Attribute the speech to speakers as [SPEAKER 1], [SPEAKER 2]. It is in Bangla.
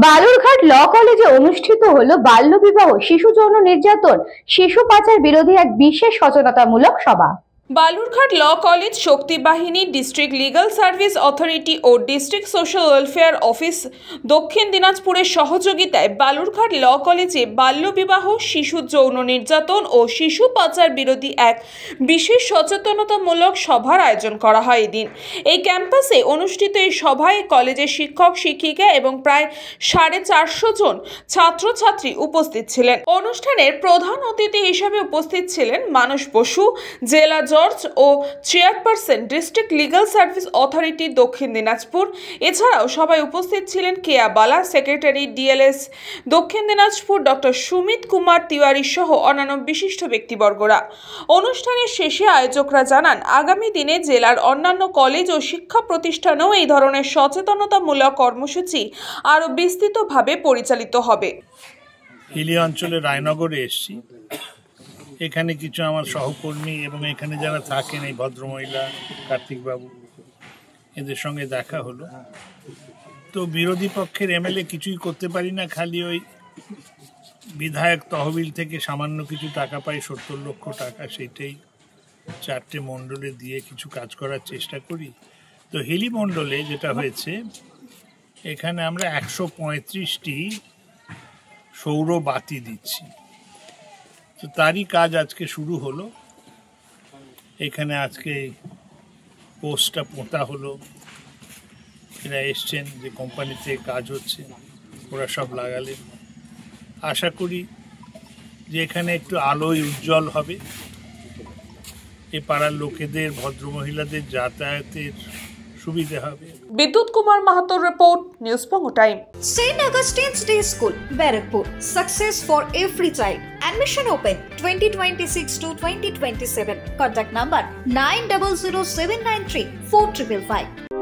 [SPEAKER 1] বালুরঘাট ল কলেজে অনুষ্ঠিত হলো বাল্যবিবাহ, শিশু যৌন নির্যাতন, শিশু পাচার বিরোধী এক বিশেষ সচেতনতামূলক সভা।
[SPEAKER 2] বালুরঘাট ল কলেজ, শক্তি বাহিনী, ডিস্ট্রিক্ট লিগাল সার্ভিস অথরিটি ও ডিস্ট্রিক্ট সোশ্যাল ওয়েলফেয়ার অফিস দক্ষিণ দিনাজপুরের সহযোগিতায় বালুরঘাট ল কলেজে বাল্যবিবাহ, শিশু যৌন নির্যাতন ও শিশু পাচার বিরোধী এক বিশেষ সচেতনতামূলক সভার আয়োজন করা হয়। এদিন এই ক্যাম্পাসে অনুষ্ঠিত এই সভায় কলেজের শিক্ষক শিক্ষিকা এবং প্রায় 450 জন ছাত্রছাত্রী উপস্থিত ছিলেন। অনুষ্ঠানের প্রধান অতিথি হিসেবে উপস্থিত ছিলেন মানস বসু, জেলা জজ ও chairperson, district legal service authority Dakshin Dinajpur. এছাড়াও সবাই উপস্থিত ছিলেন কেয়া বালা, সেক্রেটারি ডিএলএস দক্ষিণ দিনাজপুর ডক্টর সুমিত কুমার তিওয়ারি সহ অন্যান্য বিশিষ্ট ব্যক্তিবর্গরা। অনুষ্ঠানের শেষে আয়োজকরা জানান, আগামী দিনে জেলার অন্যান্য কলেজ ও শিক্ষা প্রতিষ্ঠানেও এই ধরনের সচেতনতামূলক কর্মসূচি আরও বিস্তৃতভাবে পরিচালিত হবে।
[SPEAKER 3] হিলি অঞ্চলে রায়নগরে এসেছি। এখানে কিছু আমার সহকর্মী এবং এখানে যারা থাকেন, এই ভদ্রমহিলা, কার্তিকবাবু, এদের সঙ্গে দেখা হলো। তো বিরোধী পক্ষের এমএলএ কিছুই করতে পারি না, খালি ওই বিধায়ক তহবিল থেকে সামান্য কিছু টাকা পাই, 70 লক্ষ টাকা, সেইটাই 4টে মণ্ডলে দিয়ে কিছু কাজ করার চেষ্টা করি। তো হিলি মণ্ডলে যেটা হয়েছে, এখানে আমরা 135টি সৌর বাতি দিচ্ছি। তো তারই কাজ আজকে শুরু হলো। এখানে আজকে পোস্টটা পোঁতা হলো। এরা এসছেন, যে কোম্পানিতে কাজ হচ্ছে ওরা সব লাগালেন। আশা করি যে এখানে একটু আলোয় উজ্জ্বল হবে, এ পাড়ার লোকেদের, ভদ্রমহিলাদের যাতায়াতের সুবিধা হবে।
[SPEAKER 2] বিদ্যুৎ Kumar মাহাতোর report, news Banga time.
[SPEAKER 4] St. Augustine's Day School, Barakpur. Success for every child. Admission open 2026 to 2027. Contact number 900793 4555.